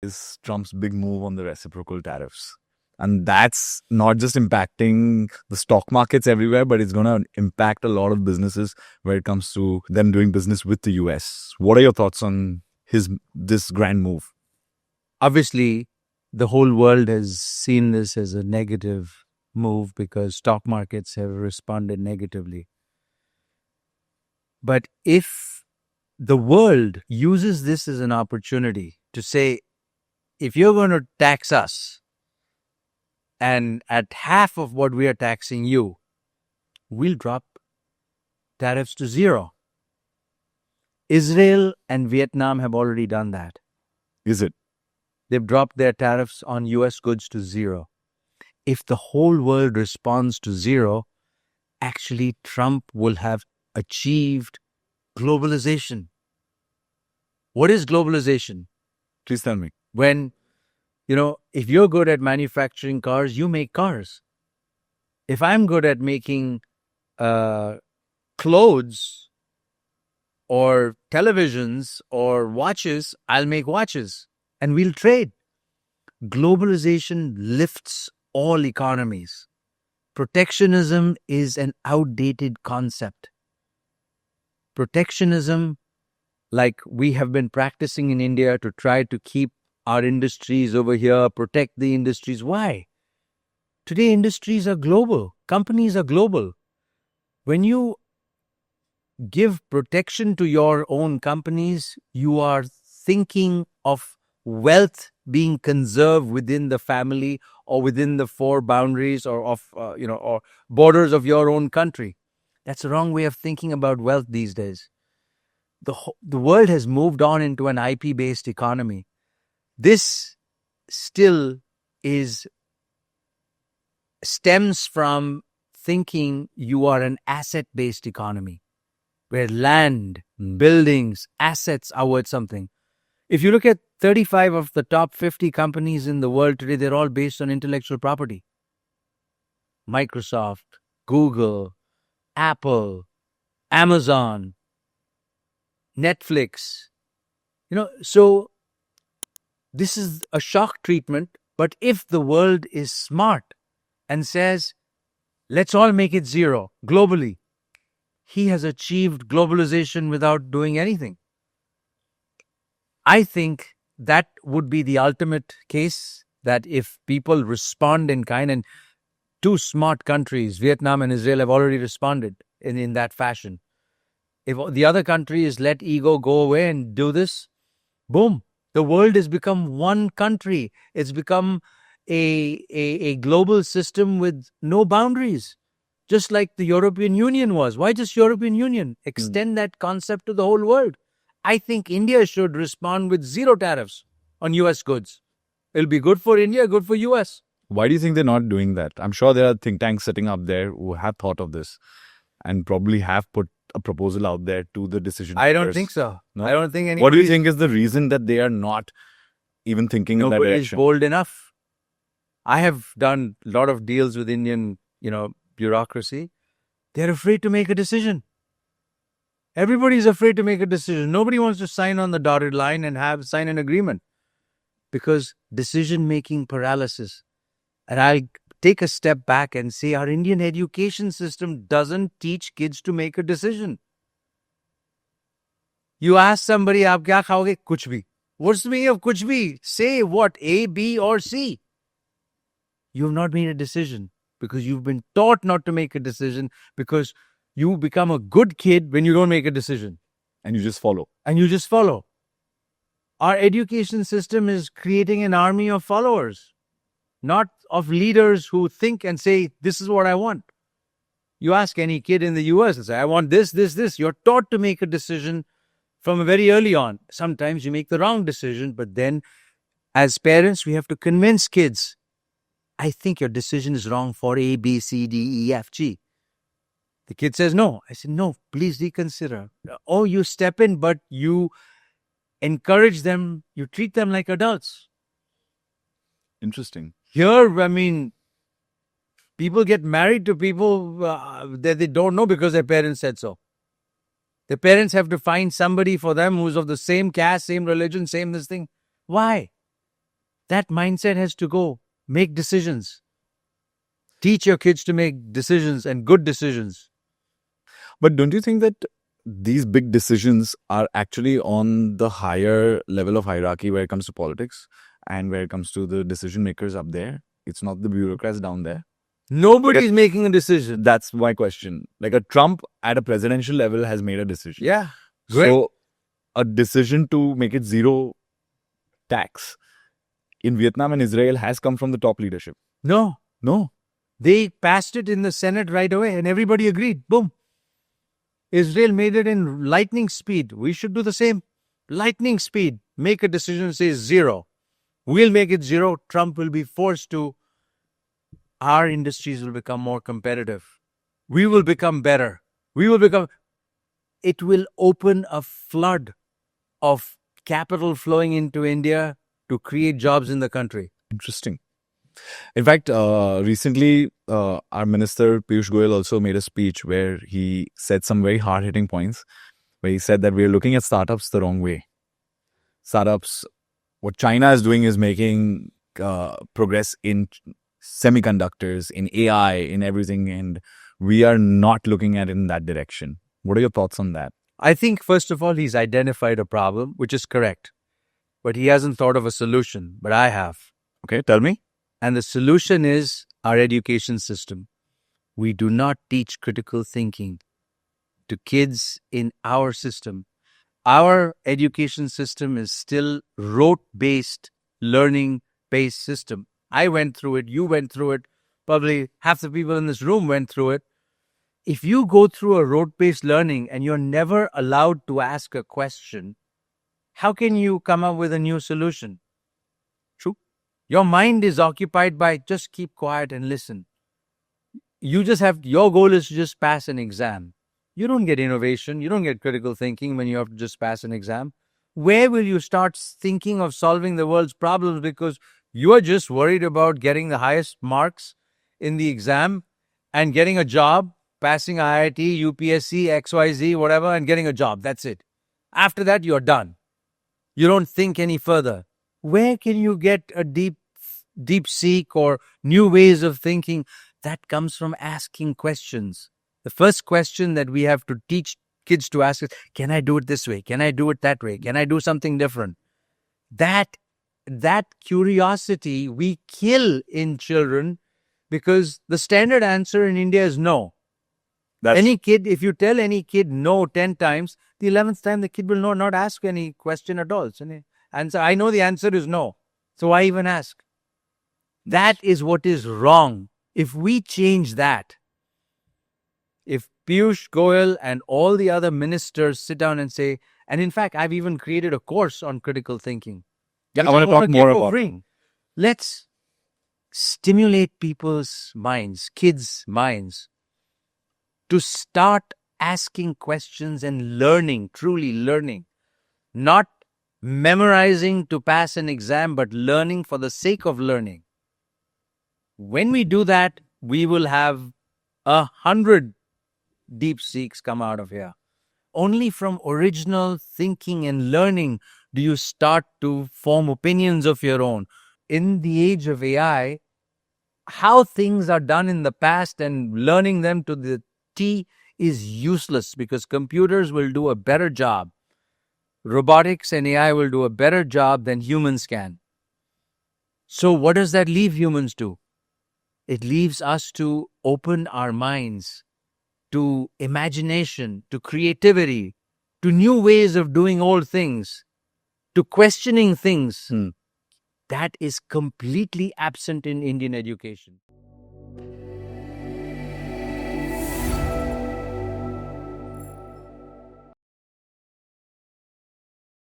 is Trump's big move on the reciprocal tariffs. And that's not just impacting the stock markets everywhere, but it's going to impact a lot of businesses when it comes to them doing business with the US. What are your thoughts on this grand move? Obviously, the whole world has seen this as a negative move because stock markets have responded negatively. But if the world uses this as an opportunity to say, if you're going to tax us, and at half of what we are taxing you, we'll drop tariffs to zero. Israel and Vietnam have already done that. Is it? They've dropped their tariffs on US goods to zero. If the whole world responds to zero, actually Trump will have achieved globalization. What is globalization? Please tell me. When, if you're good at manufacturing cars, you make cars. If I'm good at making clothes or televisions or watches, I'll make watches and we'll trade. Globalization lifts all economies. Protectionism is an outdated concept. Protectionism, like we have been practicing in India to try to keep our industries over here, protect the industries. Why? Today, industries are global. Companies are global. When you give protection to your own companies, you are thinking of wealth being conserved within the family or within the four boundaries or borders of your own country. That's the wrong way of thinking about wealth these days. The world has moved on into an IP-based economy. This still stems from thinking you are an asset-based economy, where land, buildings, assets are worth something. If you look at 35 of the top 50 companies in the world today, they're all based on intellectual property. Microsoft, Google, Apple, Amazon, Netflix. So this is a shock treatment. But if the world is smart and says, let's all make it zero globally, he has achieved globalization without doing anything. I think that would be the ultimate case, that if people respond in kind, and two smart countries, Vietnam and Israel, have already responded in that fashion. If the other countries let ego go away and do this, boom, the world has become one country. It's become a global system with no boundaries, just like the European Union was. Why just European Union? Extend that concept to the whole world. I think India should respond with zero tariffs on US goods. It'll be good for India, good for US. Why do you think they're not doing that? I'm sure there are think tanks sitting up there who have thought of this and probably have put a proposal out there to the decision makers. I don't think so. No? I don't think any. What do you think is the reason that they are not even thinking in that Nobody is direction? bold enough. I have done a lot of deals with Indian, bureaucracy. They're afraid to make a decision. Everybody's afraid to make a decision. Nobody wants to sign on the dotted line and sign an agreement because decision-making paralysis. And I'll take a step back and say our Indian education system doesn't teach kids to make a decision. You ask somebody, aap kya khaoge? Kuch bhi. What's the meaning of kuch bhi? Say what? A, B, or C. You have not made a decision because you've been taught not to make a decision, because you become a good kid when you don't make a decision. And you just follow. Our education system is creating an army of followers, not of leaders who think and say, this is what I want. You ask any kid in the US and say, I want this, this, this. You're taught to make a decision from very early on. Sometimes you make the wrong decision, but then as parents, we have to convince kids, I think your decision is wrong for A, B, C, D, E, F, G. The kid says no. I said, no, please reconsider. Oh, you step in, but you encourage them, you treat them like adults. Interesting. Here, people get married to people that they don't know because their parents said so. Their parents have to find somebody for them who's of the same caste, same religion, same this thing. Why? That mindset has to go. Make decisions. Teach your kids to make decisions and good decisions. But don't you think that these big decisions are actually on the higher level of hierarchy where it comes to politics and where it comes to the decision makers up there? It's not the bureaucrats down there. Nobody's making a decision. That's my question. Like a Trump at a presidential level has made a decision. Yeah. Great. So a decision to make it zero tax in Vietnam and Israel has come from the top leadership. No. No. They passed it in the Senate right away and everybody agreed. Boom. Israel made it in lightning speed. We should do the same. Lightning speed. Make a decision, say zero. We'll make it zero. Trump will be forced to. Our industries will become more competitive. We will become better. It will open a flood of capital flowing into India to create jobs in the country. Interesting. In fact, recently, our minister Piyush Goyal also made a speech where he said some very hard-hitting points, where he said that we're looking at startups the wrong way. Startups, what China is doing is making progress in semiconductors, in AI, in everything, and we are not looking at it in that direction. What are your thoughts on that? I think, first of all, he's identified a problem, which is correct. But he hasn't thought of a solution. But I have. Okay, tell me. And the solution is our education system. We do not teach critical thinking to kids in our system. Our education system is still rote-based, learning-based system. I went through it. You went through it. Probably half the people in this room went through it. If you go through a rote-based learning and you're never allowed to ask a question, how can you come up with a new solution? True. Your mind is occupied by just keep quiet and listen. Your goal is to just pass an exam. You don't get innovation. You don't get critical thinking when you have to just pass an exam. Where will you start thinking of solving the world's problems because you are just worried about getting the highest marks in the exam and getting a job, passing IIT, UPSC, XYZ, whatever, and getting a job. That's it. After that, you're done. You don't think any further. Where can you get a deep seek or new ways of thinking? That comes from asking questions. The first question that we have to teach kids to ask is, can I do it this way? Can I do it that way? Can I do something different? That curiosity we kill in children because the standard answer in India is no. If you tell any kid no 10 times, the 11th time the kid will not ask any question at all. Answer, I know the answer is no. So why even ask? That is what is wrong. If we change that, if Piyush Goyal and all the other ministers sit down and say, and in fact, I've even created a course on critical thinking. Yeah, I want to talk more about it. Let's stimulate people's minds, kids' minds, to start asking questions and learning, truly learning. Not memorizing to pass an exam, but learning for the sake of learning. When we do that, we will have 100 deep seeks come out of here. Only from original thinking and learning do you start to form opinions of your own. In the age of AI, how things are done in the past and learning them to the T is useless because computers will do a better job. Robotics and AI will do a better job than humans can. So what does that leave humans to? It leaves us to open our minds to imagination, to creativity, to new ways of doing old things, to questioning things. That is completely absent in Indian education.